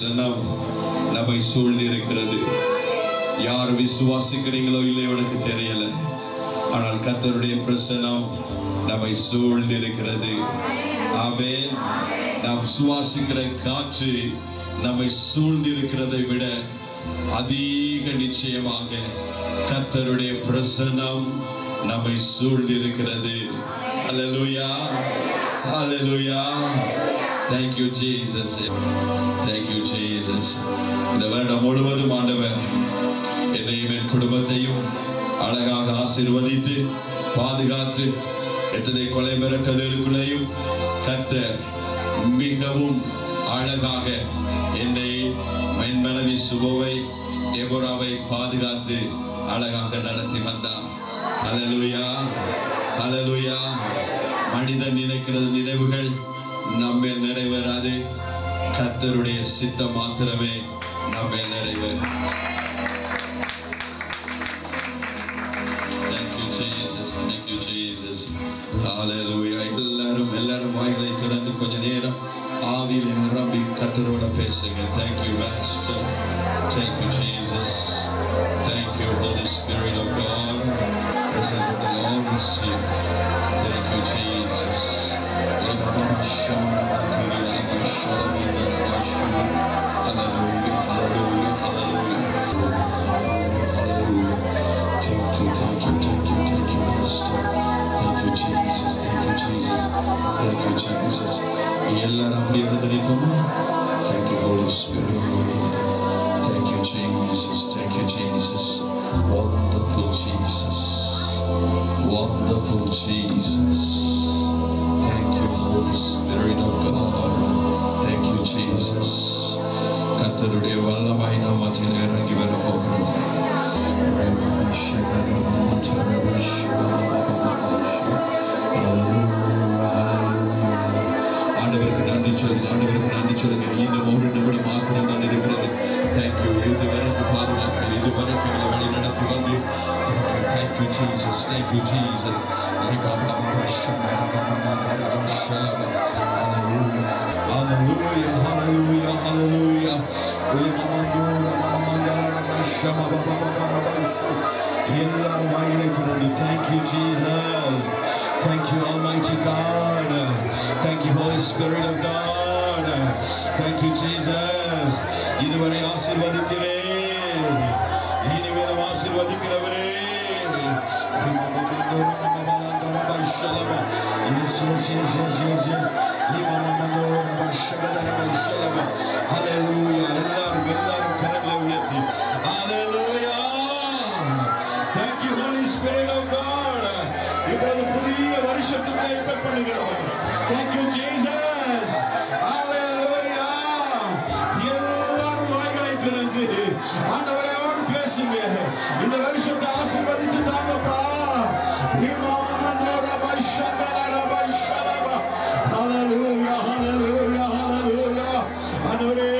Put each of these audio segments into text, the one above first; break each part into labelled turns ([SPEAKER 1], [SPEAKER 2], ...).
[SPEAKER 1] பிரசன்னம் நம்மை சூழ்ந்து இருக்கிறது. யார் விசுவாசிக்கிறீங்களோ இல்லையோ எனக்கு தெரியல, ஆனால் கர்த்தருடைய பிரசன்னம் நம்மை சூழ்ந்து இருக்கிறது. ஆமென். நாம் சுவாசிக்கிற காற்று நம்மை சூழ்ந்து இருக்கிறதை விட அதிக நிச்சயமாக கர்த்தருடைய பிரசன்னம் நம்மை சூழ்ந்து இருக்கிறது. ஹல்லேலூயா, ஹல்லேலூயா. Thank you Jesus. Thank you Jesus. இந்த வருடம் முழுவதும் ஆண்டவர் என்னையும் என் குடும்பத்தையும் அழகாக ஆசீர்வதித்து பாதுகாத்து எத்தனை கொலை மிரட்டல்களுக்குள்ளேயும் கர்த்தர் மிகவும் அழகாக என்னை, என் மனைவி சுபோவை, டெபோராவை பாதுகாத்து அழகாக நடத்தி வந்தார். ஹல்லேலூயா, ஹல்லேலூயா. மனிதன் நினைக்கிறது நினைவுகள் நம்மை நிறைவேறாது, கர்த்தருடைய சித்தம் மாத்திரமே நம்மை நிறைவேறும். Thank you Jesus, thank you Jesus. Hallelujah. எல்லாரும் வாய்களை திறந்து கொஞ்ச நேரம் ஆவியில் நிரம்பி கர்த்தரோட பேசுங்க. Thank you Master, thank you Jesus, thank you Holy Spirit of God. Presence of the Lord is here. Thank you Jesus. Hallelujah, hallelujah, hallelujah. Thank you, thank you, thank you, thank you, Master. Thank you, Jesus, thank you, Jesus, thank you, Jesus. எல்லாரும் அப்படியே எழுந்திருப்போமா? Thank you, Holy Spirit. Thank you, Jesus, thank you, Jesus. Wonderful Jesus, wonderful Jesus. Thank you, Holy Spirit of God. Thank you, Jesus. கர்த்தருடைய வல்லமை நாமத்தில் இறங்கி வர போகிறது. ஆண்டவருக்கு நன்றி சொல்லுங்க, ஆண்டவருக்கு நன்றி சொல்லுங்க. இன்னும் ஒரு நிமிடம் மாத்திரம் தான் இருக்கிறது. தேங்க்யூ. இதுவரைக்கும் பாதுகாப்பு, இதுவரைக்கும் எங்களை வழி நடத்தி வந்து thank you Jesus, thank you Jesus. Hallelujah, hallelujah, hallelujah. எல்லாரும் வாயிலை திறந்து thank you Jesus, thank you Almighty God, thank you Holy Spirit of God, thank you Jesus. இதுவரை ஆசீர்வதித்தீரே, இனிமேலும் ஆசீர்வதிக்கிறவரே. Yes, yes, yes, yes, yes, yes. Hallelujah. எல்லாரும் கரங்களை உயர்த்தி Hallelujah. Thank you Holy Spirit of God. இப்பொழுது புதிய வருஷத்துக்கு என்டர் பண்ணுகிறோம். Thank you Jesus. Hallelujah. எல்லாரும் வாய்களை திறந்து ஆண்டவரோடு பேசுங்க. இந்த வருஷத்தை ஆசீர்வதித்து தாங்கப்பா. Hallelujah, hallelujah, hallelujah. ஆண்டவரே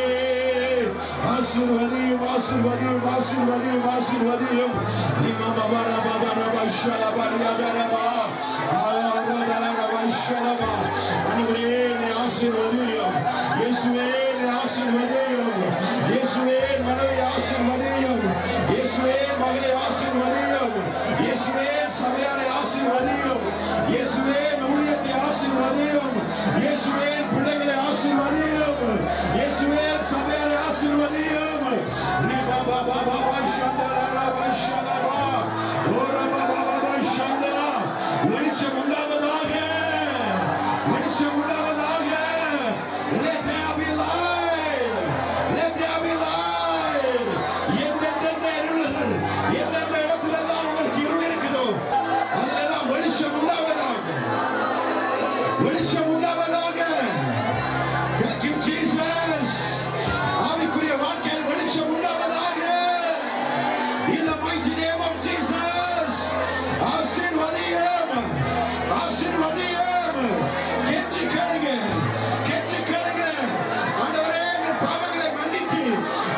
[SPEAKER 1] ஆசீர்வதியும், ஆசீர்வதியும், ஆசீர்வதியும், ஆசீர்வதியும். ஆண்டவரே நீ ஆசீர்வதியும். இயேசுவே நீ ஆசீர்வதியும். இயேசுவே மனைவி ஆசீர்வதியும். இயேசுவே மகளை ஆசீர்வதியும். இயேசுவே சபையாரை ஆசீர்வதியும். இயேசுவே ஊழியத்தை ஆசீர்வதியும். இயேசுவே பிள்ளைகளை ஆசீர்வதியும். இயேசுவே சபையாரை ஆசீர்வதியும். வெளிச்சம் உண்டாவதாக, வெளிச்சம் உண்டாவதாக. Let there be light, let there be light. எந்தெந்த இருள், எந்தெந்த இடத்துல எல்லாம் உங்களுக்கு இருள் இருக்குதோ அதெல்லாம் வெளிச்சம் உண்டாவதாக, வெளிச்சம் உண்டாவதாக. Thank you Jesus. ஆவிக்குரிய வாழ்க்கையில் வெளிச்சம் உண்டாவதாக. In the mighty name of Jesus. ஆசீர்வதியும், ஆசீர்வதியும். கெஞ்சி கேளுங்க, கெஞ்சி கேளுங்க. ஆண்டவரே எங்கள் பாவங்களை மன்னித்து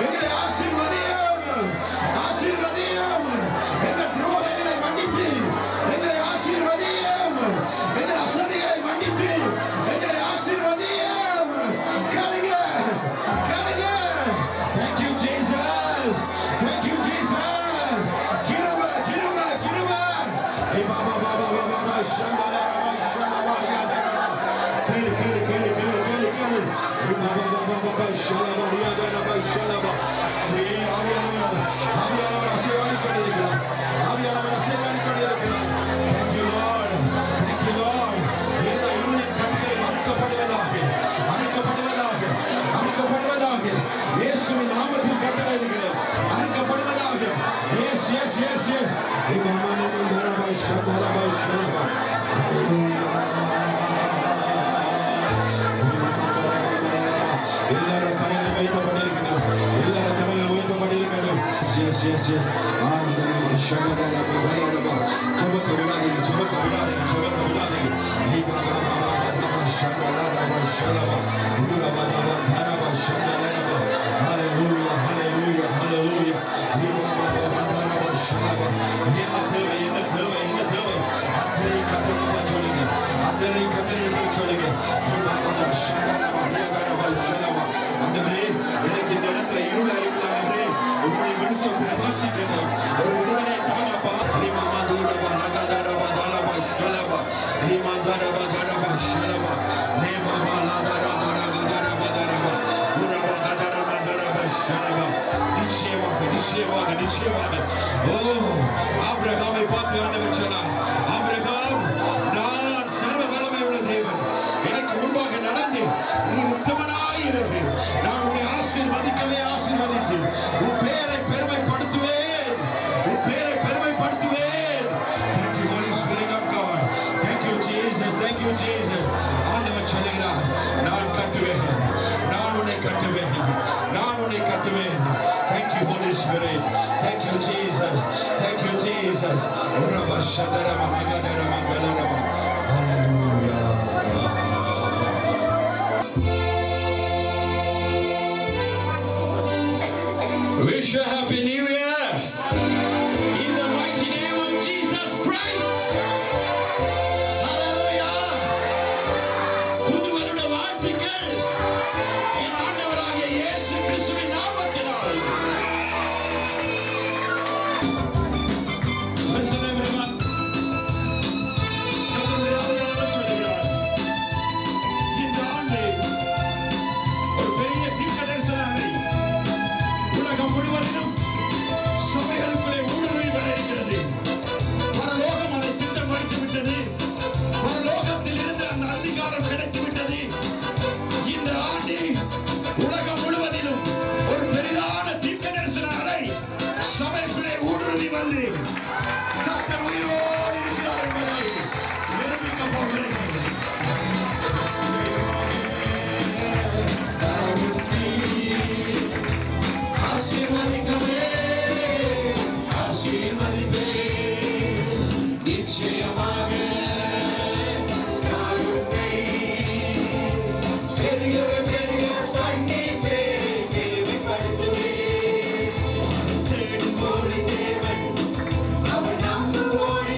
[SPEAKER 1] எங்களை ஆசீர்வதியும், ஆசீர்வதியும்.
[SPEAKER 2] yes. Imamani mandaraba shadaraba shalaba. எல்லார கரங்களை வைத்தபடியிருக்கணும். எல்லார கரங்களை வைத்தபடியிருக்கணும். Yes. ஆண்டவரே ஷகதரபா பலரபா. ஜெபத்தை விடாதீங்க. லிபாபா ஷகதரபா ஷலபா. லிபாபா தரபா ஷகதரபா. Hallelujah. லிபாபா தரபா ஷலபா. என்ன தேவை? அத்தனை கத்தரிக்க சொல்லுங்க. லிபாபா ஷகதரபா லிபாபா ஷலபா. ஆண்டவரே எனக்கு இந்த இடத்துல இருளா இருக்குதா ஆண்டவரே, உம்முடைய வெளிச்சம் பிரகாசிக்கணும். ஒரு விடுதலை தாங்கப்பா. லிமாமா தூரபா நகதரபா தலபா ஷலபா. லிமா தரபா தரபா ஷலபா. லிமாமா லாதரபா நகதரபா தரபா. உரபா கதரபா தரபா ஷலபா. நிச்சயமாக. ஓ ஆபிரகாமை பார்த்து ஆண்டவர் சொன்னார், ஆபிரகாம், நான் சர்வ வல்லமை உள்ள தேவன், எனக்கு முன்பாக நடந்து நீ உத்தமனாயிரு. நான் உன்னை ஆசீர்வதித்து உன் பெயரை பெருமைப்படுத்துவேன். Thank you Holy Spirit of God. Thank you Jesus. ஆண்டவர் சொல்லுகிறார், நான் உன்னை கட்டுவேன். Thank you Holy Spirit. Thank you Jesus. Uraba shadarama nagadara galarama. Hallelujah. Wish you a happy new year in the mighty name of Jesus Christ. Hallelujah. புது வருட வாழ்த்துக்கள் என் ஆண்டவராகிய இயேசு கிறிஸ்துவின் நாமத்தினால். Listen everyone. கர்த்தருடைய ஆவியானவர் சொல்கிறார், இந்த ஆண்டு ஒரு பெரிய தீர்க்கதரிசனத்தை உலகம் முழுவதிலும் சபைகளுக்குள்ளே ஊடுருவி வர இருக்கிறது. பரலோகம் அதை திட்டமிட்டு விட்டது. பரலோகத்தில் இருந்து அந்த அதிகாரம் கிடைத்து விட்டது. இந்த ஆண்டு உலகம் முழுவதிலும் ஒரு பெரிதான தீர்க்கதரிசன அலை சபைக்குள்ளே ஊடுருவி வந்து கர்த்தர் உயிரோடு இருக்கிறார் என்பதை நிரூபிக்கப் போகிறேன். நிச்சயமாக பெரிய பண்ணிப்பே கேள்விப்படுத்துவேன். தேடும் ஓடி தேவன், அவன் நம்புவோடி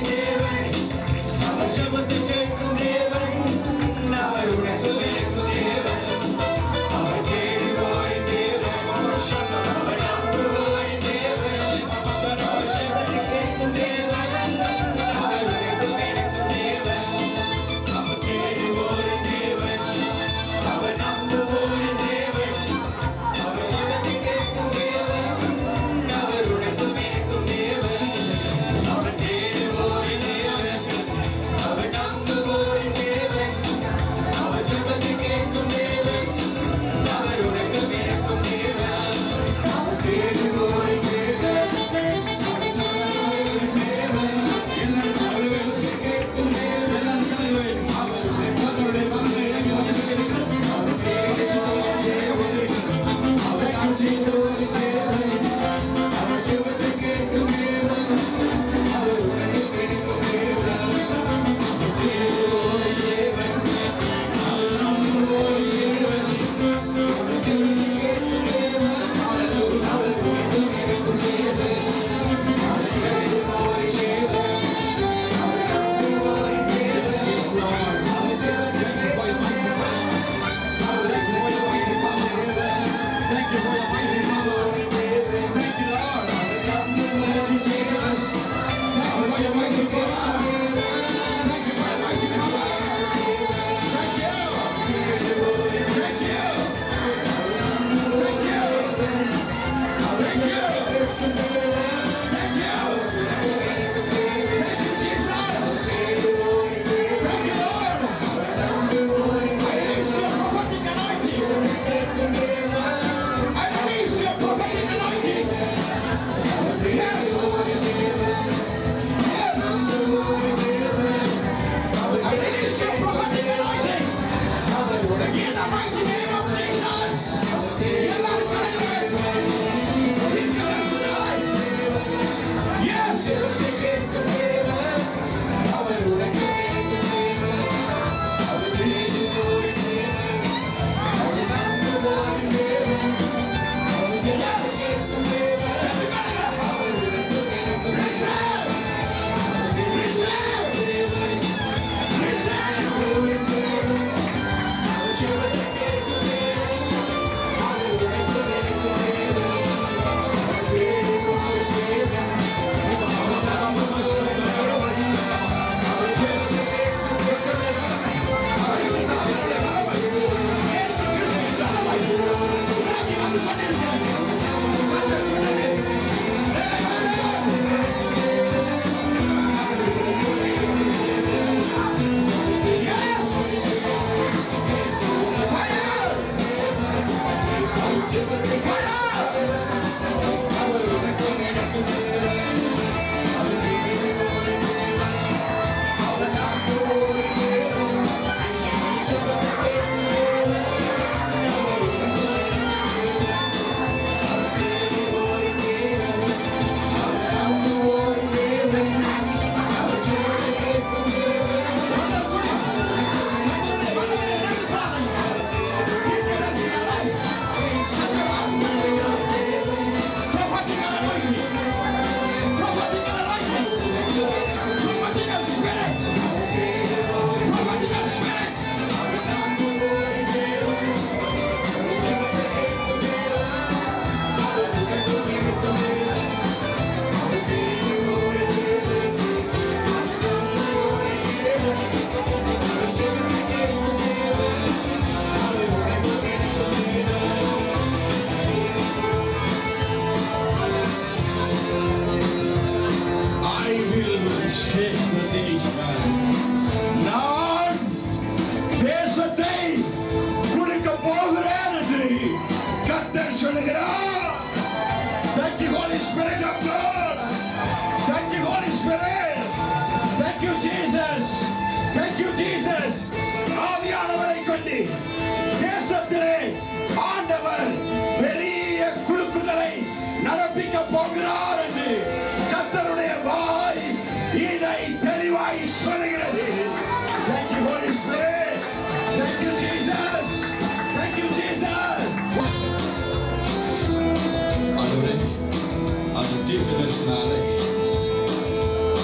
[SPEAKER 1] தரிசனாலே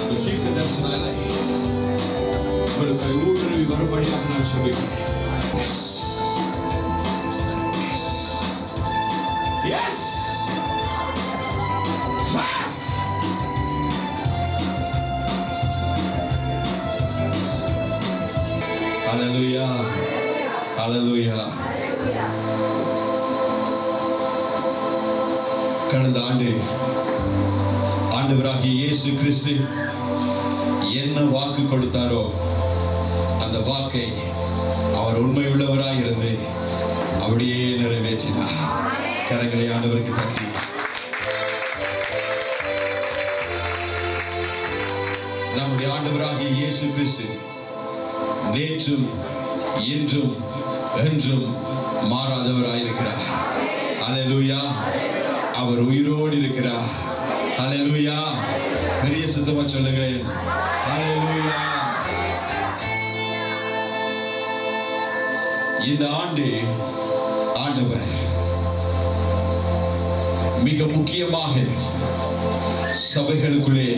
[SPEAKER 1] இந்த தீர்க்க தரிசனாலே உங்களுக்கு ஊடுருவி வரும்படியாக நான் சொல்லுகிறேன். Yes. Hallelujah. Hallelujah. கடந்த ஆண்டு ஆண்டவராகிய இயேசு கிறிஸ்து என்ன வாக்கு கொடுத்தாரோ அந்த வாக்கை அவர் உண்மை உள்ளவராய் இருந்து அப்படியே நிறைவேற்றினார். கரங்களை ஆண்டவருக்கு தட்டி நம்முடைய ஆண்டவராகிய இயேசு கிறிஸ்து நேற்றும் இன்றும் என்றும் மாறாதவராயிருக்கிறார். அல்லேலூயா. அவர் உயிரோடு இருக்கிறார். அல்லேலூயா. பெரிய சத்தமா சொல்லுகிறேன். அல்லேலூயா. இந்த ஆண்டு ஆண்டவர் மிக முக்கியமாக சபைகளுக்குள்ளே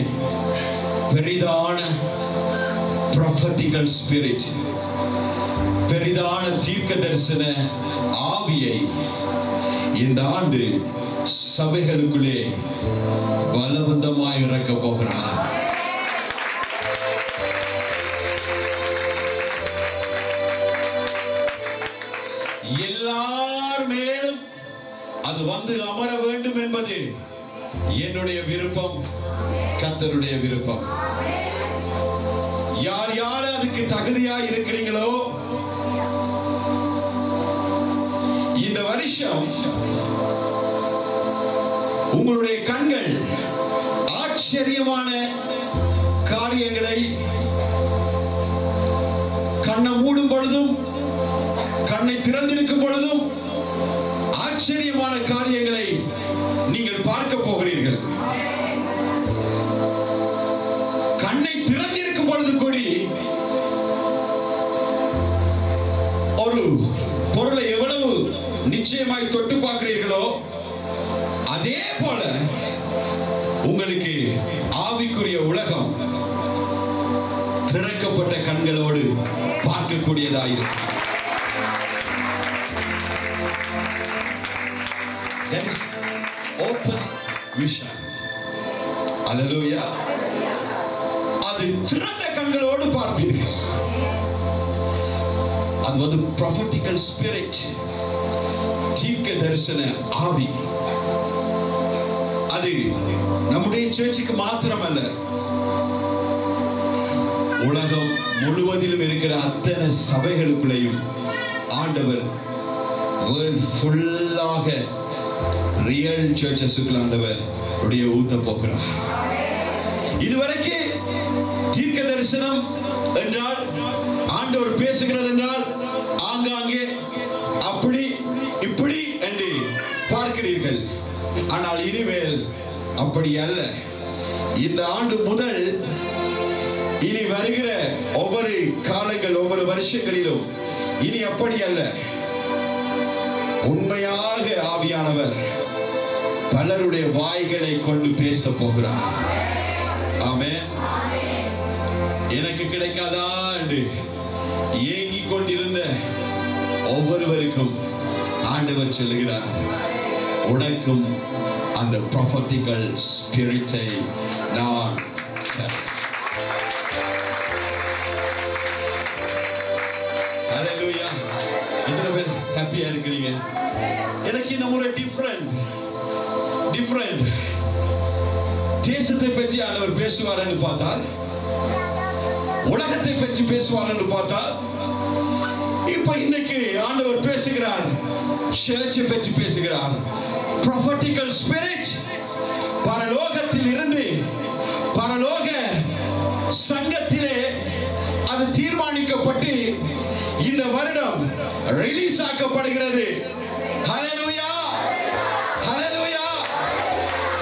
[SPEAKER 1] பெரிதான prophetical spirit, பெரிதான தீர்க்க தரிசன ஆவியை இந்த ஆண்டு சபைகளுக்குள்ளே பலவந்தமாய் இறக்க போகிறார். எல்லார் மேலும் அது வந்து அமர வேண்டும் என்பது என்னுடைய விருப்பம், கர்த்தருடைய விருப்பம். யார் யார் அதுக்கு தகுதியா இருக்கிறீங்களோ இந்த வருஷம் உங்களுடைய கண்கள் ஆச்சரியமான காரியங்களை கண்ணை மூடும் பொழுதும் கண்ணை திறந்திருக்கும் பொழுதும் ஆச்சரியமான காரியங்களை நீங்கள் பார்க்க போகிறீர்கள். கண்ணை திறந்திருக்கும் பொழுது கூடி ஒரு பொருளை எவ்வளவு நிச்சயமாய் தொட்டு பார்க்கிறீர்களோ அதே போல உங்களுக்கு ஆவிக்குரிய உலகம் திறக்கப்பட்ட கண்களோடு பார்க்கக்கூடியதாயிருக்கும். That is open vision. Hallelujah. அது திறந்த கண்களோடு பார்ப்பீர்கள். அது வந்து prophetical spirit, தீர்க்க தரிசன ஆவி. அது நம்முடைய சர்ச்சுக்கு மாத்திரமல்ல, உலகம் முழுவதிலும் இருக்கிற அத்தனை சபைகளுக்குள்ளேயும் ஆண்டவர் வேர்ல்ட் ஃபுல்லாக ரியல் சர்ச்சஸுக்குள்ள ஆண்டவர் உடைய ஊத்த போகிறார். இதுவரைக்கும் தீர்க்க தரிசனம் என்றால் ஆண்டவர் பேசுகிறது என்றால் ஆங்காங்கே அப்படி இப்படி என்று பார்க்கிறீர்கள். ஆனால் இனிமேல் அப்படி அல்ல. இந்த ஆண்டு முதல் இனி வருகிற ஒவ்வொரு காலங்கள் ஒவ்வொரு வருஷங்களிலும் இனி அப்படி அல்ல. உண்மையாக ஆவியானவர் பலருடைய வாய்களை கொண்டு பேச போகிறார். ஆமென். எனக்கு கிடைக்காதா என்று ஏங்கிக் கொண்டிருந்த ஒவ்வொருவருக்கும் ஆண்டவர் சொல்லுகிறார், உனக்கும் அந்த prophetical spirit-ஐ நான் Hallelujah. எத்தனை பேர் ஹாப்பியா இருக்கிறீங்க? எனக்கு இந்த முறை டிஃபரண்ட் தேசத்தை பற்றி ஆண்டவர் பேசுவார் என்று பார்த்தால், உலகத்தை பற்றி பேசுவார் என்று பார்த்தால், இப்ப இன்னைக்கு ஆண்டவர் பேசுகிறார், சர்ச்சை பற்றி பேசுகிறார். prophetical spirit பரலோகத்தில் இருந்து பரலோக சங்கத்திலே அது தீர்மானிக்கப்பட்டு இந்த வருடம் ரிலீஸ் ஆக்கப்படுகிறது. ஹல்லேலூயா, ஹல்லேலூயா.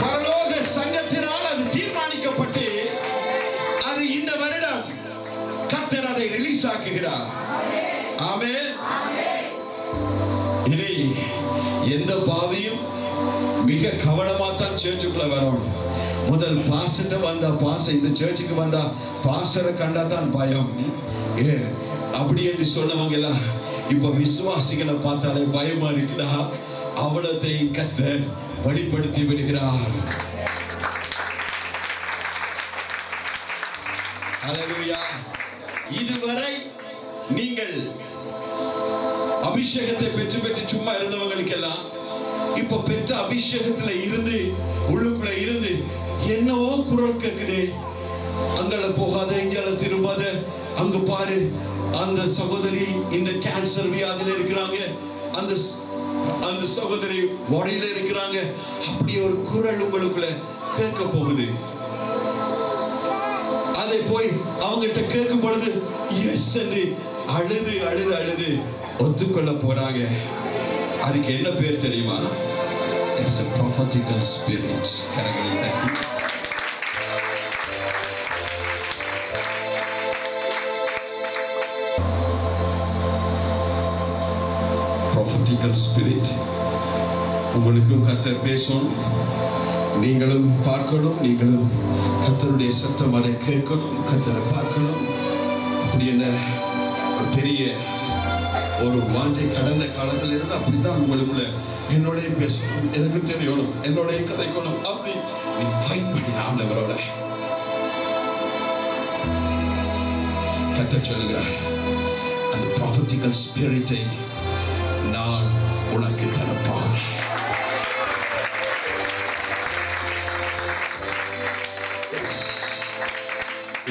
[SPEAKER 1] பரலோக சங்கத்தினால் அது தீர்மானிக்கப்பட்டு அது இந்த வருடம் கர்த்தர் அதை ரிலீஸ் ஆக்குகிறார். ஆமென். இனி எந்த பாவியும் மிக கவனமா தான் சர்ச்சுக்குள்ள வரணும். முதல் பாஸ்டர்ட்ட வந்தா, பாஸ்டர் இந்த சர்ச்சுக்கு வந்தா பாஸ்டரை கண்டா தான் பயம். அப்படி என்று சொன்னவங்க எல்லாம் இப்ப விசுவாசிகளை பார்த்தாலே பயமா இருக்குடா. அவலத்தை கர்த்தர் வெளிப்படுத்தி விடுகிறார். ஹல்லேலூயா. இதுவரை நீங்கள் அபிஷேகத்தை பெற்று பெற்று சும்மா இருந்தவங்களுக்கெல்லாம் இப்ப பெற்ற அபிஷேகத்துல இருந்து உள்ளுக்குள்ள இருந்து என்னவோ குரல் கேக்குது. அங்கல போகாத, இங்கல திரும்பாத, அங்க பாரு அந்த சகோதரி இந்த கேன்சர் வியாதியில இருக்கிறாங்க, அந்த சகோதரி வரையில இருக்கிறாங்க. அப்படி ஒரு குரல் உங்களுக்குள்ள கேட்க போகுது. அதை போய் அவங்ககிட்ட கேட்கும் பொழுது எஸ் என்று அழுது அழுது அழுது ஒத்துக்கொள்ள போறாங்க. அதுக்கு என்ன பேர் தெரியுமா? It's a prophetical spirit. கரங்களை தட்டி prophetical spirit. உங்களுக்கும் கர்த்தர் பேசணும், நீங்களும் பார்க்கணும், நீங்களும் கர்த்தருடைய சத்தம் அதை கேட்கணும், கர்த்தரை பார்க்கணும். அப்படி என்ன ஒரு பெரிய ஒரு வாஞ்சை கடந்த காலத்தில் இருந்து அப்படித்தான் உங்களுக்குள்ள என்னோடைய பேசணும், எனக்கு தெரியணும், என்னோடைய கதைக்கணும். அப்படி நீ ஃபைட் பண்ணி ஆண்டவரோட கர்த்தர் சொல்லுகிறார், அந்த ப்ராஃபெட்டிக்கல் ஸ்பிரிட்டை நான் உனக்கு தரப்போகிறேன்.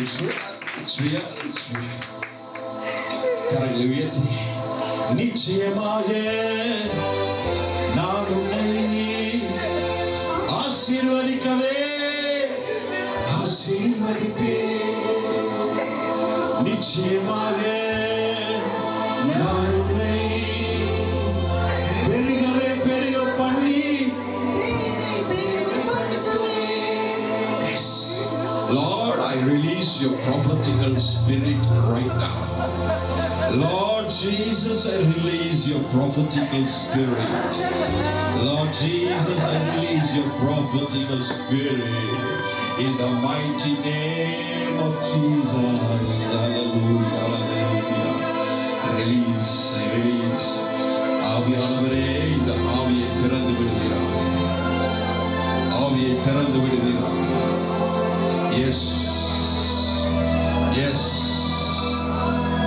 [SPEAKER 1] It's real, it's real, it's real. கரங்களை உயர்த்தி நிச்சயமாக நான் உன்னை ஆசீர்வதிக்கவே ஆசீர்வதிப்பேன். நிச்சயமாக நான் உன்னை பெருகவே பெருக பண்ணி Lord, I release your prophetical spirit right now. Lord Jesus, I release your prophetical spirit. Lord Jesus, I release your prophetical spirit in the mighty name of Jesus. Hallelujah, hallelujah. I release. ஆவியானவரே, இந்த ஆவியை திறந்து விடுகிறார். ஆவியை திறந்து விடுகிறார். S S,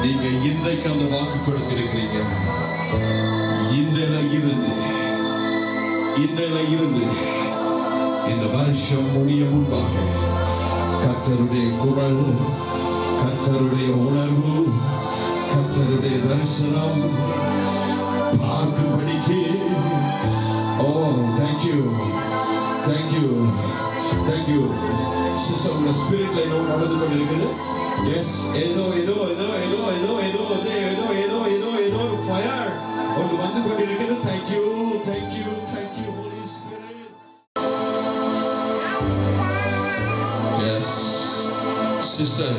[SPEAKER 1] நீங்க இன்றைக்கு அந்த வாக்கு கொடுத்திருக்கிறீங்க. இன்றையில இருந்து இந்த வருஷம் முடிய முன்பாக கர்த்தருடைய குரல், கர்த்தருடைய உணர்வு, கர்த்தருடைய தரிசனம் பார்க்கும்படிக்கு. ஓ, தேங்க்யூ தேங்க்யூ தேங்க்யூ சிஸ்டர். உங்க ஸ்பிரிட்ல என்ன நடந்து கொண்டிருக்குது? எஸ், ஏதோ ஒரு ஃபயர் ஒன்று வந்து கொண்டிருக்குது. Thank you thank you thank you holy spirit. Yes sister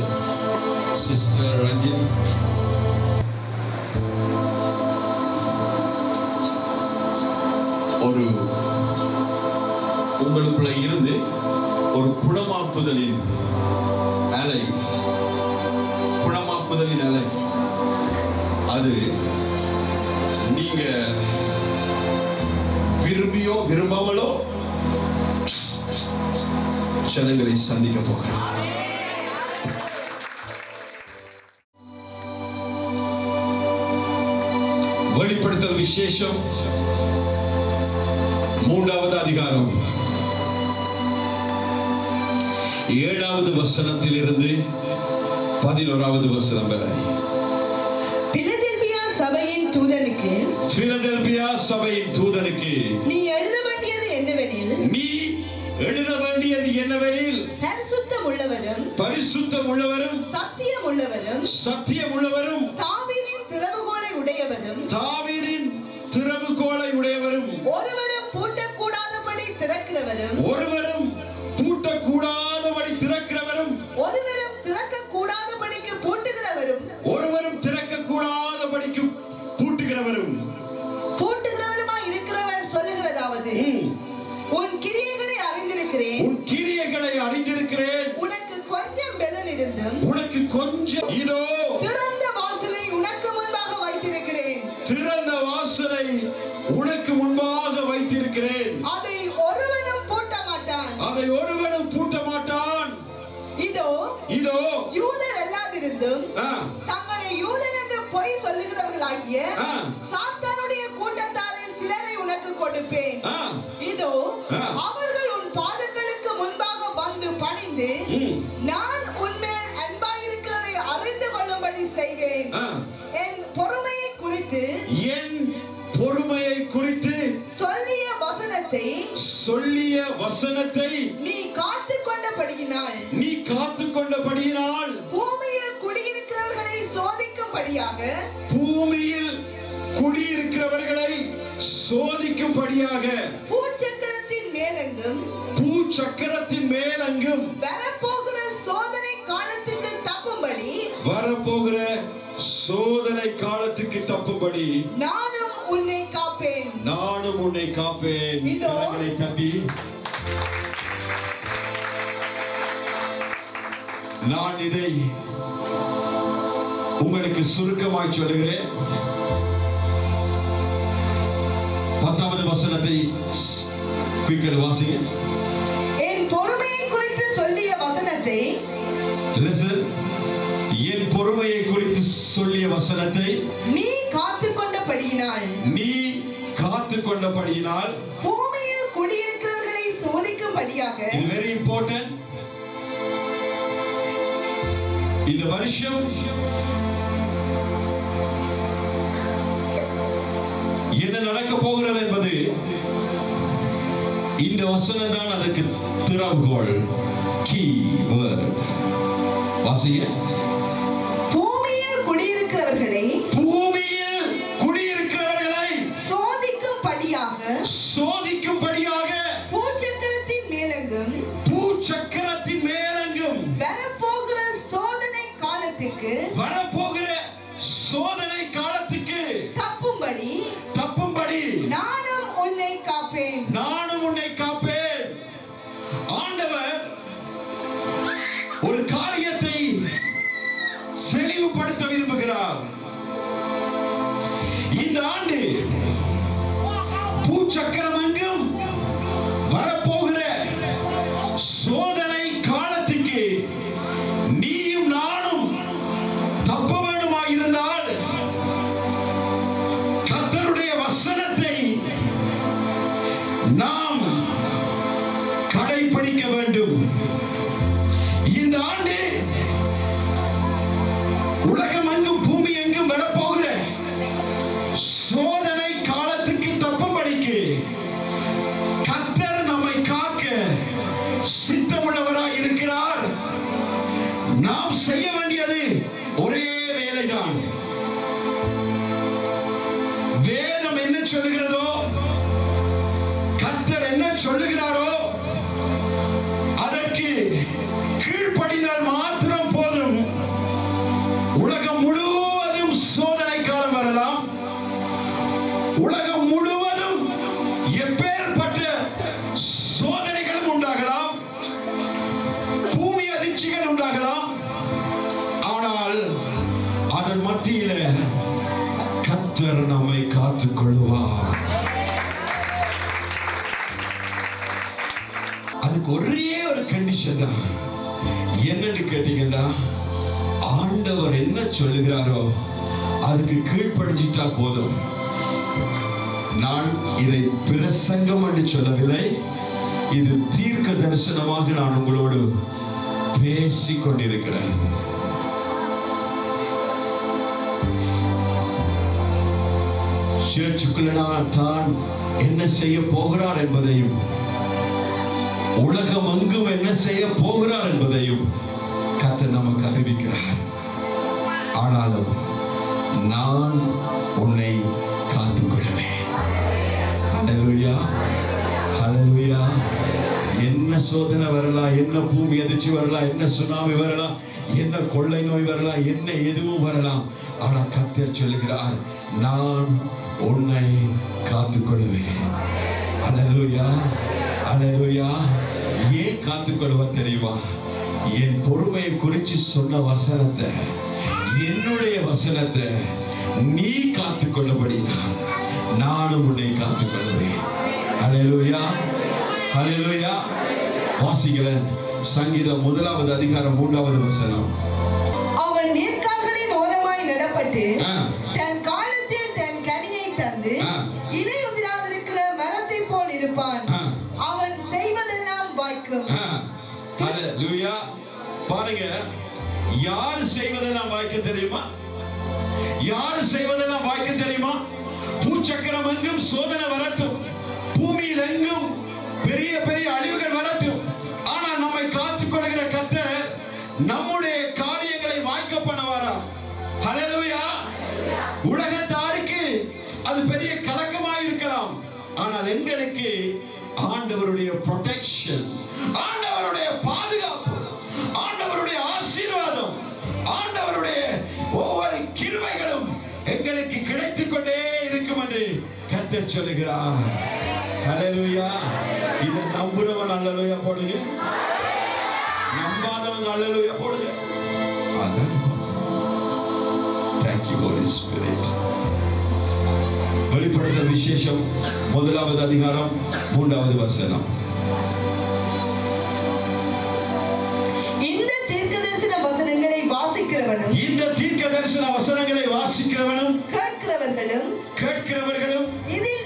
[SPEAKER 1] Ranjini, ஒரு உங்களுக்குள்ள இருந்து ஒரு குணமாக்குதலின் அலை, அது நீங்க விரும்பியோ விரும்பாமலோ ஜனங்களை சந்திக்க போகிறேன். வெளிப்படுத்தல் விசேஷம் 3வது அதிகாரம் 7வது வசனத்திலிருந்து 11வது வசனம் வரை.
[SPEAKER 3] பிலதெல்பியா சபையின் தூதனுக்கு நீ எழுத வேண்டியது என்னவெனில், பரிசுத்தம் உள்ளவரும் சத்தியம் உள்ளவரும் தாவீதின் திறவுகோலை உடையவரும் ஒருவரும் பூட்டக்கூடாதபடி திறக்கிறவரும் ஒருவரும் திறக்கக்கூடாதபடிக்கு பூட்டுகிறவரும் பூட்டுகிறவருமாய் இருக்கிறவர் சொல்லுகிறதாவது, உன் கிரியைகளை
[SPEAKER 2] கொஞ்சம் இதோ
[SPEAKER 4] திறந்த வாசலை உனக்கு முன்பாக வைத்திருக்கிறேன்.
[SPEAKER 2] திறந்த வாசலை உனக்கு முன்பாக வைத்திருக்கிறேன்.
[SPEAKER 4] அதை ஒருவனும் பூட்ட மாட்டான்.
[SPEAKER 2] அதை ஒருவனும் பூட்ட மாட்டான்.
[SPEAKER 4] இதோ
[SPEAKER 2] இதோ
[SPEAKER 4] யூதர் அல்லாதிருந்தும் தங்களை யூதர் என்று பொய் சொல்லுகிறவர்களாகிய சாத்தானுடைய கூட்டத்தாரில் சிலரை உனக்கு கொடுப்பேன். இதோ அவர்கள் உன் பாதங்களுக்கு முன்பாக வந்து பணிந்து நான் உன்மேல் அன்பாயிருக்கிறதை அறிந்து கொள்ளும்படி செய்வேன். என் பொறுமையை குறித்து சொல்லிய வசனத்தை நீ காத்துக்கொண்டபடியினால் பூமியில் குடியிருக்கிறவர்களை சோதிக்கும்படியாக பூச்சக்கரத்தின் மேலெங்கும் வரப்போகிற சோதனை காலத்துக்கு தப்பும்படி நானும் உன்னை காப்பேன். கரங்களை தட்டி நான் இதை உங்களுக்கு சுருக்கமாய் சொல்லுகிறேன். 10வது வசனத்தை குயிக்கல் வாசிங்க. என் பொறுமையை குறித்து சொல்லிய வசனத்தை
[SPEAKER 2] என் பொறுமையை குறித்து சொல்லிய வசனத்தை
[SPEAKER 4] நீ காத்துக்கொண்டபடியினால் பூமியில் குடியிருக்கிறவர்களை சோதிக்கும்படியாக.
[SPEAKER 2] இது வெரி இம்பார்ட்டன்ட். இந்த வருஷம் என்ன நடக்க போகிறது என்பது இந்த வசனம் தான் அதற்கு திறவுகோல். கீ வேர்ட் வாசிங்க.
[SPEAKER 4] பூமியில் குடியிருக்கிறவர்களை
[SPEAKER 2] சோதிக்கும்படியாக
[SPEAKER 4] பூச்சக்கரத்தின் மேலெங்கும் வரப்போகிற சோதனை காலத்துக்கு தப்பும்படி நானும் உன்னை காப்பேன். ஆண்டவர் ஒரு காரியத்தை செழிவுபடுத்த விரும்புகிறார். இந்த ஆண்டு பூச்சக்கரம் எங்கும் வரப்போகிற சோதனை காலத்துக்கு நீயும் நானும் தப்ப வேண்டுமாயிருந்தால் கர்த்தருடைய வசனத்தை நாம் கடைபிடிக்க வேண்டும். இந்த ஆண்டு உலகம் எங்கும் பூமி எங்கும் வரப்போகிற சோதனை காலத்துக்கு தப்பும்படிக்கு கர்த்தர் நம்மை காக்க சித்தமுள்ளவராய் இருக்கிறார். நாம் செய்ய வேண்டியது ஒரே வேலைதான். வேதம் என்ன சொல்லுகிறதோ, கர்த்தர் என்ன சொல்லுகிறாரோ அதற்கு கீழ்ப்படிந்தால் மாத்திரம் போதும். உலகம் முழுவதும் சோதனை காலம் வரலாம். உலகம் முழுவதும் எப்பேற்பட்ட சோதனைகளும் உண்டாகலாம், பூமி அதிர்ச்சிகள் உண்டாகலாம். ஆனால் அதன் மத்தியில கர்த்தர் நம்மை காத்துக் கொள்வார். அதுக்கு ஒரே ஒரு கண்டிஷன் தான். என்னன்னு கேட்டீங்கன்னா, ஆண்டவர் என்ன சொல்லுகிறாரோ அதுக்கு கீழ்ப்படிஞ்சிட்டா போதும். நான் இதை பிரசங்கம் என்று சொல்லவில்லை, இது தீர்க்க தரிசனமாக நான் உங்களோடு பேசிக் கொண்டிருக்கிறேன். சேர்ச்சுக்குள்ள தான் என்ன செய்ய போகிறார் என்பதையும், உலகம் எங்கும் என்ன செய்ய போகிறார் என்பதையும் கர்த்தர் நமக்கு அறிவிக்கிறார். ஆனாலும் நான் உன்னை காத்துக்கொள்வேன். ஹல்லேலூயா, ஹல்லேலூயா. என்ன சோதனை வரலாம், என்ன பூமி அதிர்ச்சி வரலாம், என்ன சுனாமி வரலாம், என்ன கொள்ளை நோய் வரலாம், என்ன எதுவும் வரலாம். ஆனா கர்த்தர் சொல்லுகிறார், நான் உன்னை காத்துக்கொள்வேன். ஹல்லேலூயா, ஹல்லேலூயா. ஏன் காத்துக்கொள்வார் தெரியுமா? என் பொறுமையை குறித்து சொன்ன வசனத்தை, என்னுடைய வசனத்தை நீ காத்துக்கொள்ளபடி நானும் உன்னை காத்துக்கொள்வேன். ஹல்லேலூயா, ஹல்லேலூயா. வாசிக்கிற சங்கீதம் 1 அதிகாரம் 3 வசனம்.
[SPEAKER 5] அவன் நீர்க்கால்களின் ஓரமாய் நடப்பட்டு தன் காலத்தில் தன் கனியை தந்து இலையுதிராதிருக்கிற மரத்தை போல் இருப்பான். அவன் செய்வதெல்லாம் வாய்க்கும்.
[SPEAKER 4] ஹல்லேலூயா. பாருங்க, யார் செய்வதெல்லாம் வாய்க்க தெரியுமா? யார் செய்வதெல்லாம் வாய்க்க தெரியுமா? பூச்சக்கரம் எங்கும் சோதனை வரட்டும், பூமியில் எங்கும் பெரிய பெரிய அழிவுகள் வரட்டும், ஆனால் நம்மை காத்துக்கொள்கிற கர்த்தர் நம்முடைய காரியங்களை வாய்க்க பண்ணுவாரா? ஹல்லேலூயா. உலகத்தாருக்கு அது பெரிய கலக்கமாக இருக்கலாம், ஆனால் எங்களுக்கு ஆண்டவருடைய ப்ரொடெக்ஷன், ஆண்டவருடைய பாதுகாப்பு, ஆண்டவருடைய ஆசீர்வாதம், ஆண்டவருடைய ஒவ்வொரு கிருபைகளும் எங்களுக்கு கிடைத்துக் கொண்டே இருக்கும் என்று கர்த்தர் சொல்லுகிறார். ஹல்லேலூயா. இதை நம்புறவன் அல்லேலூயா போடுங்க, நம்பாதவன் அல்லேலூயா போடுங்க. Thank you Holy Spirit. வெளிப்படுத்தல் விசேஷம் 1 அதிகாரம் 3 வசனம்.
[SPEAKER 5] இந்த தீர்க்கதரிசன வசனங்களை வாசிக்கிறவனும்,
[SPEAKER 4] இந்த தீர்க்கதரிசன வசனங்களை வாசிக்கிறவனும், கேட்கிறவர்களும்,
[SPEAKER 5] இதில்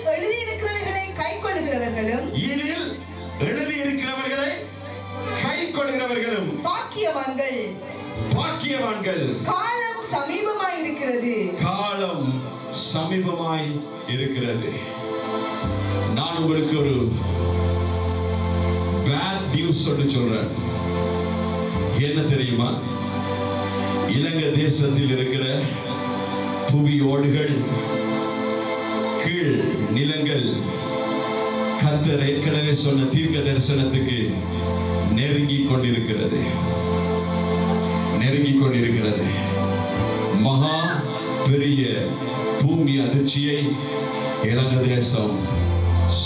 [SPEAKER 5] எழுதியிருக்கிறவர்களை கைக்கொள்கிறவர்களும், பாக்கியவான்கள். காலம் சமீபமாய் இருக்கிறது.
[SPEAKER 4] காலம் சமீபமாய் இருக்கிறது. நான் உங்களுக்கு ஒரு பேட் நியூஸ் சொல்றேன். என்ன தெரியுமா? இலங்கை தேசத்தில் இருக்கிற புவியோடுகள், கீழ் நிலங்கள் கர்த்தர் ஏற்கனவே சொன்ன தீர்க்க தரிசனத்துக்கு நெருங்கிக் கொண்டிருக்கிறது. மகா பெரிய பூமி அதிர்ச்சியை இலங்கை தேசம்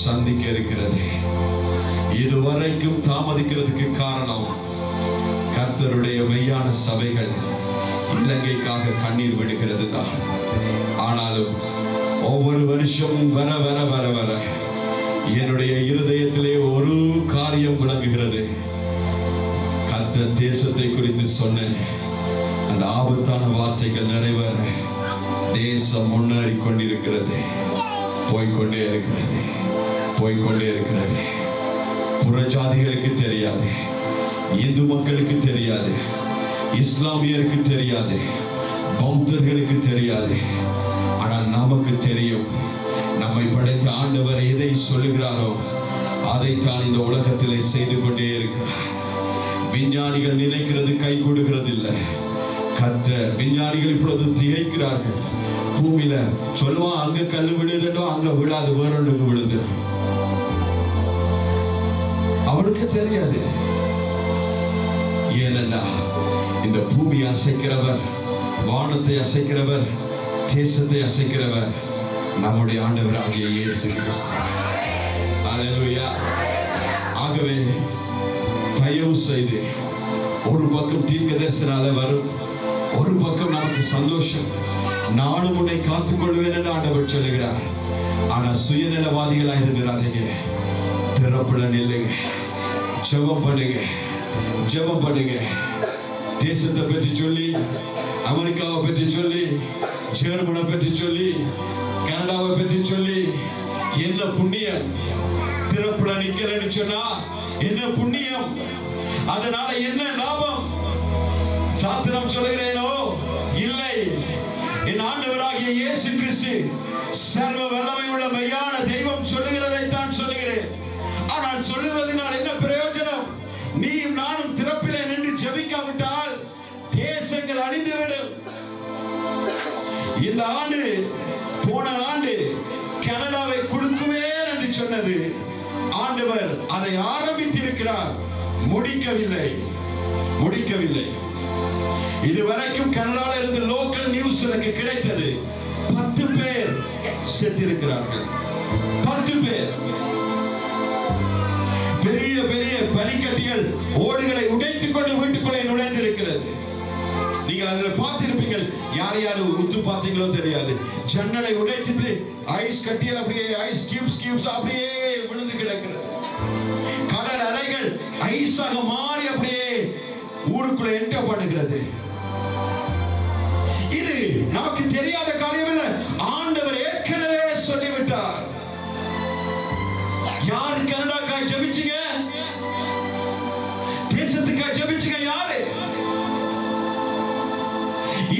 [SPEAKER 4] சந்திக்க இருக்கிறது. இதுவரைக்கும் தாமதிக்கிறதுக்கு காரணம், கர்த்தருடைய மெய்யான சபைகள் இலங்கைக்காக கண்ணீர் விடுகிறது தான். ஆனாலும் ஒவ்வொரு வருஷமும் வர வர வர வர என்னுடைய இருதயத்திலே ஒரு காரியம் விளங்குகிறது. கர்த்தர் தேசத்தை குறித்து சொன்ன அந்த ஆபத்தான வார்த்தைகள் நிறைவேற தேசம் முன்னேறி கொண்டிருக்கிறது, போய்கொண்டே இருக்கிறது. புறஜாதிகளுக்கு தெரியாது, இந்து மக்களுக்கு தெரியாது, இஸ்லாமியருக்கு தெரியாது, பௌத்தர்களுக்கு தெரியாது, ஆனால் நமக்கு தெரியும். நம்மை படைத்த ஆண்டவர் எதை சொல்லுகிறாரோ அதைத்தான் இந்த உலகத்திலே செய்து கொண்டே இருக்கிறார். விஞ்ஞானிகள் நினைக்கிறது கை கொடுக்கிறது இல்லை. கர்த்தர், விஞ்ஞானிகள் இப்பொழுது திகைக்கிறார்கள். பூமியில சொல்லுவான், அங்க கல்லு விழுதுண்டோ, அங்க விழாது, வேறொன்றுக்கு விழுது. அவருக்கு தெரியாது. ஏனென்றா இந்த பூமி அசைக்கிறவர், வானத்தை அசைக்கிறவர், தேசத்தை அசைக்கிறவர் நம்முடைய ஆண்டவராகிய இயேசு கிறிஸ்து. ஹல்லேலூயா. ஆகவே தயவு செய்து, ஒரு பக்கம் தீர்க்கதரிசனால வரும், ஒரு பக்கம் நமக்கு சந்தோஷம், நானும் உன்னை காத்துக்கொள்வேன் என்று ஆண்டவர் சொல்லுகிறார். ஆனா சுயநலவாதிகளா இருக்கிறாதீங்க, திறப்புடன் இல்லைங்க. ஜெபம் பண்ணுங்க. தேசத்தை பற்றி சொல்லி, அமெரிக்காவை பற்றி சொல்லி, ஜெர்மனை பற்றி சொல்லி, கனடாவை பற்றி சொல்லி, என்ன புண்ணியம்? திறப்புல நிக்கலன்னு சொன்னா என்ன புண்ணியம்? அதனால என்ன லாபம்? சாத்திரம் சொல்கிறேனோ இல்லை. என் ஆண்டவராகிய இயேசு கிறிஸ்து சர்வ வல்லமை உள்ள மெய்யான தெய்வம் சொல்லுகிறதை தான் சொல்லுகிறேன். ஆனால் சொல்லுவதனால் என்ன பிரயோஜனம்? நீயும் நானும் திறப்பிலே நின்று ஜெபிக்காவிட்டால் தேசங்கள் அழிந்துவிடும். இந்த ஆண்டு, போன ஆண்டு கனடாவை கொடுக்குவேன் என்று சொன்னது, ஆண்டவர் அதை ஆரம்பித்திருக்கிறார், முடிக்கவில்லை. இதுவரைக்கும் கனடாவில் இருந்து லோக்கல் நியூஸ் எனக்கு கிடைத்தது, 10 பேர் செத்திருக்கிறார்கள். 10 பேர். பெரிய பெரிய பனிக்கட்டிகள் ஓடுகளை உடைத்துக் கொண்டு வீட்டுக்குள்ளே நுழைந்திருக்கிறது. நீங்கள் அதில் பார்த்திருப்பீங்கள். யார் யார் உத்து பார்த்தீங்களோ தெரியாது. ஜன்னலை உடைத்துட்டு ஐஸ் கட்டியல் அப்படியே ஐஸ் கியூப்ஸ் அப்படியே விழுந்து கிடக்கிறது. கடல் அலைகள் ஐஸாக மாறி அப்படியே ஊருக்குள்ள எட்டப்படுகிறது. இது நமக்கு தெரியாத காரியம் இல்லை. ஆண்டவர் ஏற்கனவே சொல்லிவிட்டார். யாரு கனடாக்காய் ஜெபிச்சீங்க? தேசத்துக்காய் ஜெபிச்சீங்க? யாரு?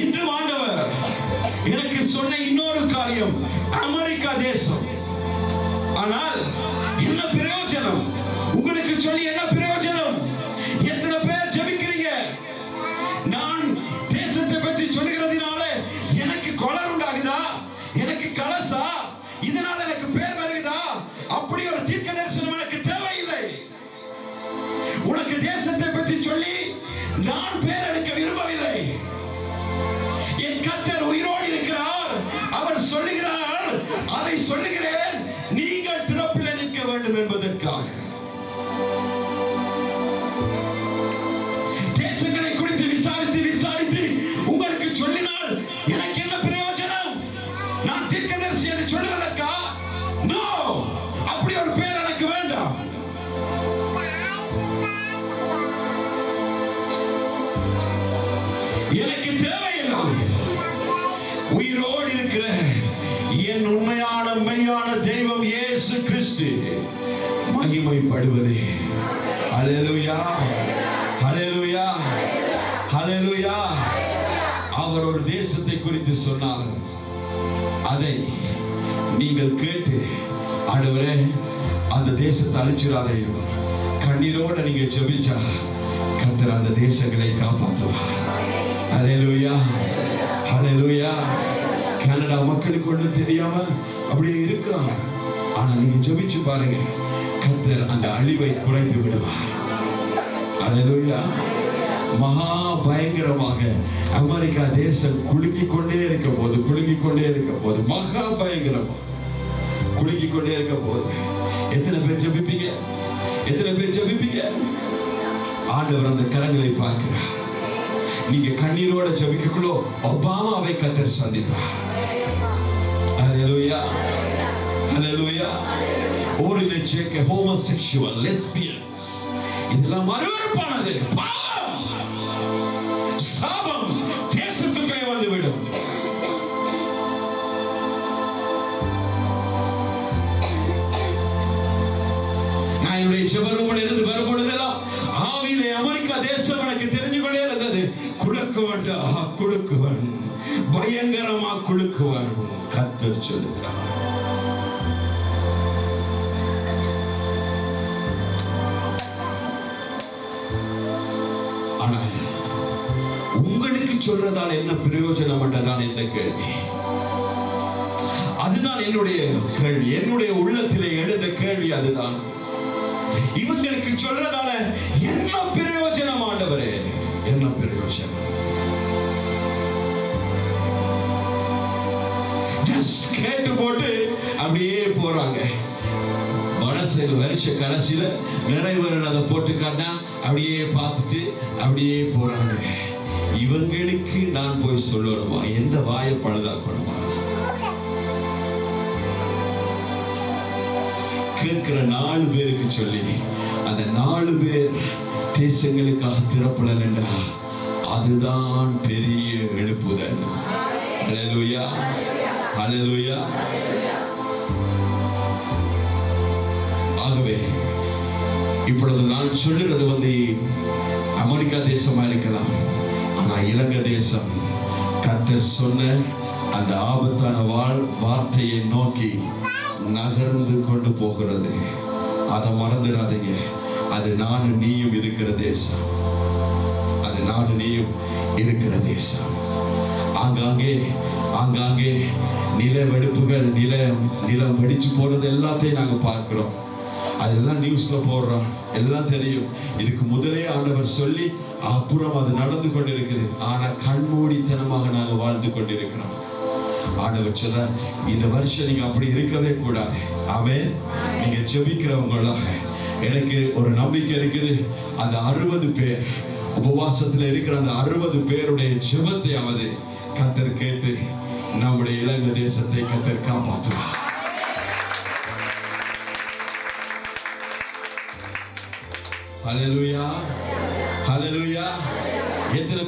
[SPEAKER 4] இன்று ஆண்டவர் எனக்கு சொன்ன இன்னொரு காரியம், அமெரிக்கா தேசம். ஆனால் என்ன பிரயோஜனம்? உங்களுக்கு சொல்லி என்ன பிரயோஜனம்? எத்தனை பேர் ஜெபிக்கிறீங்க? நான் தேசத்தை பற்றி சொல்லுகிறதுனால எனக்கு கொலர் உண்டாகுதா? எனக்கு கலசா? இதனால எனக்கு பேர் வருகிறதா? அப்படி ஒரு தீர்க்க தரிசனம் எனக்கு தேவையில்லை. உனக்கு தேசத்தை பற்றி சொல்லி நான் பேர் எடுக்க விரும்பவில்லை. என் கர்த்தர் உயிரோடு இருக்கிறார். அவர் சொல்லுகிறார், அதை சொல்லுகிறேன், நீங்கள் திறப்பில் நிற்க வேண்டும் என்பதற்காக. தேசங்களை குறித்து விசாரித்து உங்களுக்கு சொல்லினால் எனக்கு என்ன பிரயோஜனம்? நான் தீர்க்கதரிசி என்று சொல்லுவதற்கா? நோ, அப்படி ஒரு பேர் எனக்கு வேண்டாம். எனக்கு தேவையில்லை. உயிரோடு இருக்கிற என் உண்மையான மெய்யான தெய்வம் இயேசு கிறிஸ்து மகிமைப்படுவதே. ஹல்லேலூயா, ஹல்லேலூயா, ஹல்லேலூயா. அவர் ஒரு தேசத்தை குறித்து சொன்னார். அதை நீங்கள் கேட்டு, ஆண்டவரே அந்த தேசத்தை அழிச்சிடாதே, கண்ணீரோட நீங்க ஜெபிச்சா கர்த்தர் அந்த தேசங்களை காப்பாற்றுவார். ஹல்லேலூயா, ஹல்லேலூயா. கனடா மக்களுக்கு ஒன்றும் தெரியாம அப்படியே இருக்கிறாங்க. ஆனா நீங்க ஜெபிச்சு பாருங்க, கர்த்தர் அந்த அழிவை குறைத்து விடுவார். ஹல்லேலூயா. மகா பயங்கரமாக அமெரிக்கா தேசம் குலுங்கிக் கொண்டே இருக்க போது மகா பயங்கரமா குலுங்கிக் கொண்டே இருக்க போது எத்தனை பேர் ஜெபிப்பீங்க? எத்தனை பேர் ஜெபிப்பீங்க? ஆண்டவர் அந்த கரங்களை பார்க்கிறார். நீங்க கண்ணீரோட ஜெபிக்கக்குள்ள ஒபாமாவை கர்த்தர் சந்தித்தார். ஹல்லேலூயா, ஹல்லேலூயா. ஓரிலே சேர்க்க ஹோமோசெக்சுவல், லெஸ்பியன்ஸ், இதெல்லாம் மறுவறுப்பானது, பாவம், சாபம் தேசத்துக்குள்ளே வந்துவிடும். நான் என்னுடைய ஜெபரூமில் இருந்து வரும்பொழுதெல்லாம் ஆவியிலே அமெரிக்கா தேசம் எனக்கு தெரிஞ்சு கொண்டே இருந்தது. குலுக்குவன், பயங்கரமா குலுக்குவன், கர்த்தர் சொல்லுகிறார். ஆனால் உங்களுக்கு சொல்றதால என்ன பிரயோஜனம் என்றதான் என்ற கேள்வி. அதுதான் என்னுடைய கேள்வி, என்னுடைய உள்ளத்திலே எழுந்த கேள்வி அதுதான். இவங்களுக்கு சொல்றதால என்ன பிரயோஜனம் ஆண்டவரே? என்ன பிரயோஜனம்? ஜஸ்ட் கேட்டு போட்டு அப்படியே போறாங்க. வருஷ கடைசியில நிறைவேறத போட்டு காட்டா அப்படியே பார்த்துட்டு அப்படியே போறாங்க. இவங்களுக்கு நான் போய் சொல்லணுமா? எந்த வாயை பழுதாக்கணுமா? கேட்கிற 4 பேருக்கு சொல்லி அந்த 4 பேர் தேசங்களுக்காக திறப்படல் என்றா அதுதான் பெரிய எழுப்புதல். ஹல்லேலூயா, ஹல்லேலூயா. ஆகவே இப்பொழுது நான் சொல்லுறது அமெரிக்கா தேசமா இருக்கலாம். ஆனா இலங்கை தேசம் கர்த்தர் சொன்ன அந்த ஆபத்தான வார்த்தையை நோக்கி நகர்ந்து கொண்டு போகிறது. அதை மறந்துடாதீங்க. அது நானும் நீயும் இருக்கிற தேசம். அது நானும் நீயும் இருக்கிற தேசம். ஆங்காங்கே நிலவெடுப்புகள், நிலம் வெடிச்சு போறது எல்லாத்தையும் நாங்க பார்க்கிறோம். அதெல்லாம் நியூஸ்ல போடுறோம், எல்லாம் தெரியும். இதுக்கு முதலே ஆண்டவர் சொல்லி அப்புறம் அது நடந்து கொண்டிருக்குது. ஆனா கண்மூடித்தனமாக நாங்க வாழ்ந்து கொண்டிருக்கிறோம். ஆண்டவர் சொல்ற, இந்த வருஷம் நீங்க அப்படி இருக்கவே கூடாது. ஆமென். நீங்க ஜெபிக்கிறவங்களாக
[SPEAKER 1] எனக்கு ஒரு நம்பிக்கை இருக்குது. அந்த 60 பேர் உபவாசத்தில் இருக்கிற அந்த 60 பேருடைய ஜெபத்தையாவது கர்த்தர் கேட்டு நம்முடைய இலங்கை தேசத்தை கர்த்தர் காப்பாற்றுவார். ஹல்லேலூயா, ஹல்லேலூயா. எத்தனை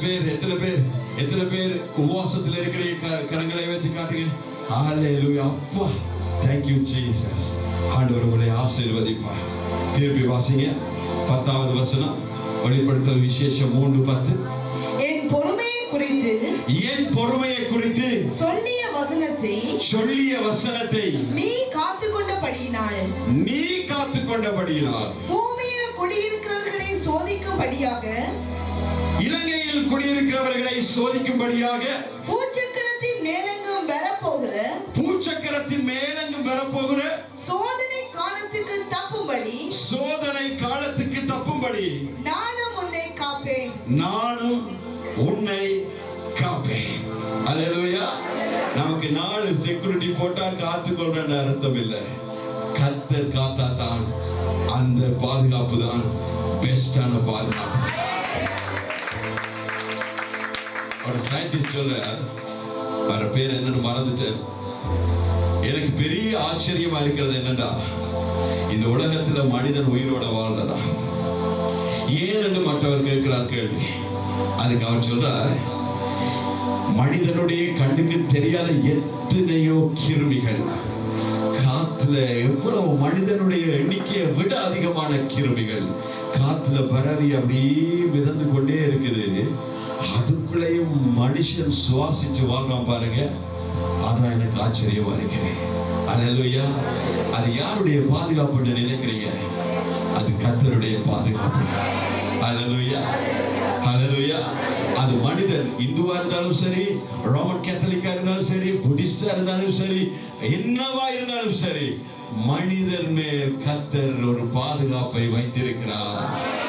[SPEAKER 1] பேர் உபவாசத்தில் இருக்கிற கரங்களை வைத்து காட்டுங்க. ஹல்லேலூயா. அப்பா, thank you Jesus. ஆண்டவர் உங்களை ஆசீர்வதிப்பார். திருப்பி வாசிங்க 10வது வசனம், வெளிப்படுத்தல் விசேஷம் 3:10.
[SPEAKER 5] என் பொறுமையை குறித்து சொல்லிய வசனத்தை
[SPEAKER 1] நீ காத்துக்கொண்டபடியினால்
[SPEAKER 5] பூமியில் குடியிருக்கிறவர்களை சோதிக்கும்படியாக,
[SPEAKER 1] இலங்கையில் குடியிருக்கிறவர்களை சோதிக்கும்படியாக,
[SPEAKER 5] பூச்சக்கரத்தின் மேலெங்கும் வரப்போகிற சோதனை காலத்துக்கு தப்பும்படி நானும் உன்னை காப்பேன். அல்லேலூயா. நமக்கு 4 செக்யூரிட்டி போட்டா காத்து கொள்ற அர்த்தம் இல்லை. கர்த்தர் காத்தா தான் அந்த பாதுகாப்பு தான் பெஸ்டான பாதுகாப்பு. ஒரு சயின்டிஸ்ட் சொல்றார், வர பேர் என்னன்னு மறந்துட்டேன். எனக்கு பெரிய ஆச்சரியமா இருக்கிறது என்னடா, இந்த உலகத்துல மனிதன் உயிரோட வாழ்றதா ஏன் என்று மற்றவர் கேட்கிறார் கேள்வி. அதுக்கு அவர் சொல்றார், மனிதனுடைய கண்ணுக்கு தெரியாத எத்தனையோ கிருமிகள் காத்துல, எவ்வளவு மனிதனுடைய எண்ணிக்கையை விட அதிகமான கிருமிகள் காத்துல பரவி அப்படியே மிதந்து கொண்டே இருக்குது. அதுக்குள்ளேயும் மனுஷன் சுவாசிச்சு வாழ்றான் பாருங்க. அதான் எனக்கு ஆச்சரியமா இருக்கு. அல்லேலூயா. அது யாருடைய பாதுகாப்புன்னு நினைக்கிறீங்க? அது கர்த்தருடைய பாதுகாப்பு. அல்லேலூயா, அல்லேலூயா. அது மனிதன் இந்துவா இருந்தாலும் சரி, ரோமன் கேத்தலிக்கா இருந்தாலும் சரி, புத்திஸ்டா இருந்தாலும் சரி, என்னவா இருந்தாலும் சரி, மனிதன் மேல் கர்த்தர் ஒரு பாதுகாப்பை வைத்திருக்கிறார்.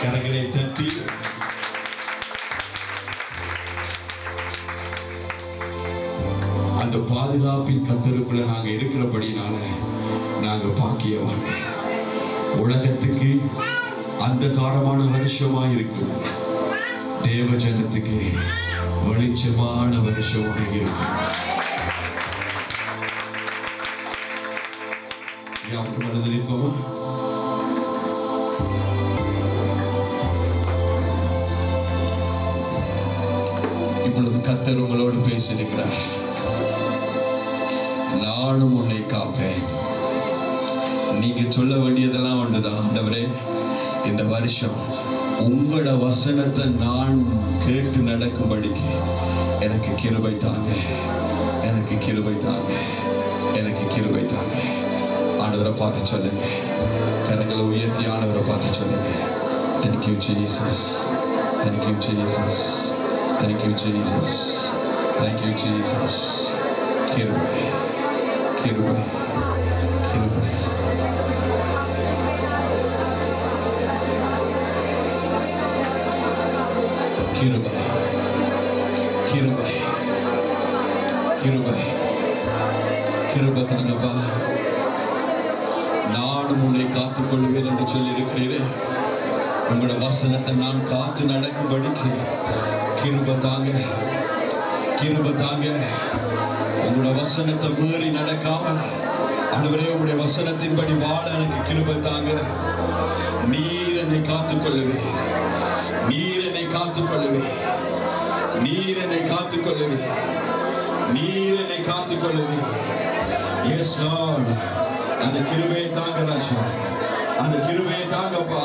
[SPEAKER 5] கரங்களை தட்டி அந்த பாதுகாப்பின் கர்த்தருக்குள்ள நாங்க இருக்கிறபடினால நாங்க பாக்கியவான். உலகத்துக்கு அந்தகாரமான வருஷமா இருக்கும், தேவ ஜனத்துக்கு வெளிச்சமான வருஷமாக இருக்கும். யாருக்கு மனதில் நிற்போமா? இப்பொழுது கர்த்தர் உங்களோடு பேசியிருக்கிறார். நானும் உன்னை காப்பேன். நீங்க சொல்ல வேண்டியதெல்லாம் ஒன்றுதான். ஆண்டவரே, இந்த வருஷம் உங்களோட வசனத்தை நான் கேட்டு நடக்கும்படிக்கு எனக்கு கிருபை தாங்க, எனக்கு கிருபை தாங்க, எனக்கு கிருபை தாங்க. ஆண்டவரை பார்த்து சொல்லுங்க. கரங்களை உயர்த்தி ஆண்டவரை பார்த்து சொல்லுங்க. Thank you Jesus, thank you Jesus, thank you Jesus, thank you Jesus. கிருபை, கிருபை, கிருபை. கிருபை, கிருபை, கிருபை, கிருபை தாங்கப்பா. நானும் உன்னை காத்துக் கொள்வேன் என்று சொல்லி இருக்கிறீரே. உங்களோட வசனத்தை நான் காத்து நடக்கும்படிக்கு கிருபை தாங்க, கிருபை தாங்க. உங்களோட வசனத்தை மீறி நடக்காம ஆண்டவரே, உங்களுடைய வசனத்தின்படி வாழ எனக்கு கிருபை தாங்க. நீர் என்னை காத்துக் கொள்ளுவே, நீர் என்னை காத்துக் கொள்ளுவே, நீர் என்னை காத்துக் கொள்ளுவே, நீர் என்னை காத்துக் கொள்ளுவே. S Lord. அந்த கிருபையை தாங்க ராஜா, அந்த கிருபையை தாங்கப்பா.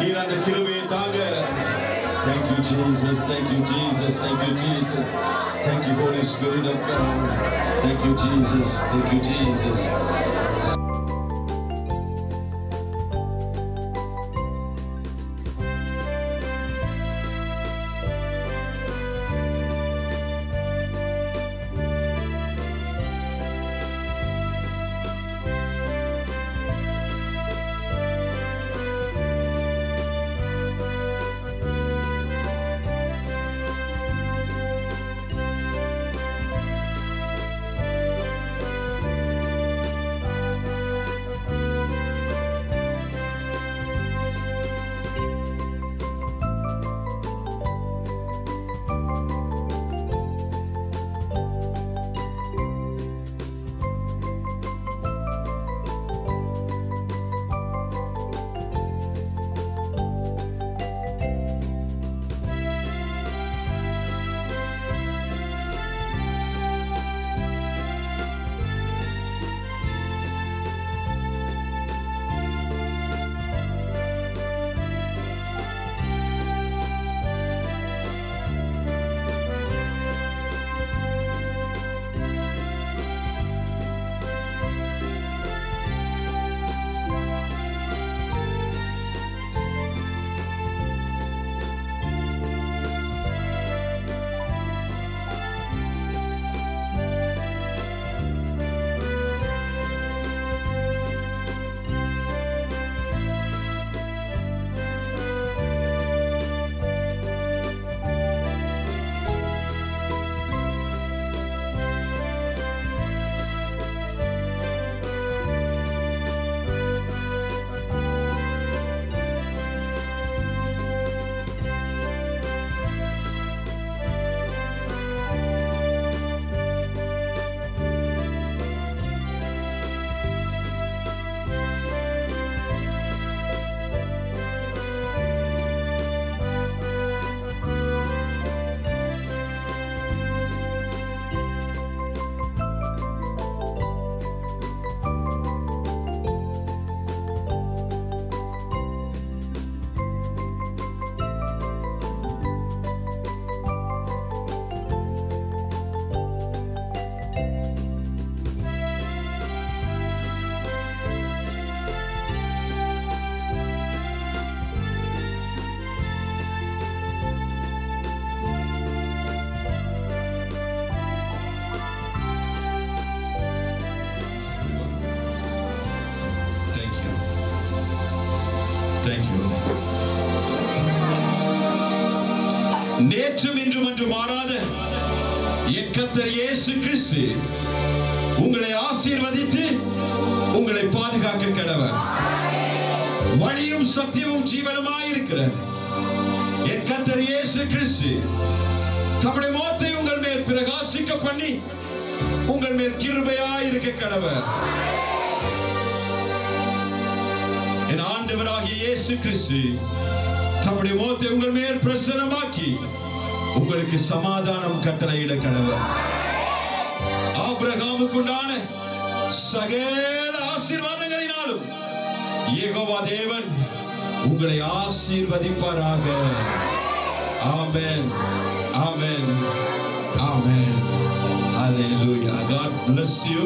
[SPEAKER 5] நீர் அந்த கிருபையை தாங்க. Thank you Jesus, thank you Jesus, thank you Jesus, thank you Holy Spirit of God, thank you Jesus, thank you Jesus.
[SPEAKER 4] நேற்றும் இன்றும் என்று மாறாத என் கர்த்தர் இயேசு கிறிஸ்து உங்களை ஆசீர்வதித்து உங்களை பாதுகாக்க கடவர். வழியும் சத்தியமும் ஜீவனுமாய் இருக்கிற என் கர்த்தர் இயேசு கிறிஸ்து தம்முடைய முகத்தை உங்கள் மேல் பிரகாசிக்க பண்ணி உங்கள் மேல் கிருபையாய் இருக்க கடவர். என் ஆண்டவராகிய இயேசு கிறிஸ்து தம்முடைய முகத்தை உங்கள் மேல் பிரசன்னமாக்கி உங்களுக்கு சமாதானம் கட்டளையிட கடவர். ஆபிரகாமுக்கு உண்டான சகல ஆசீர்வாதங்களினாலும் யெகோவா தேவன் உங்களை ஆசீர்வதிப்பாராக. ஆமென், ஆமென், ஆமென். Hallelujah. God bless you.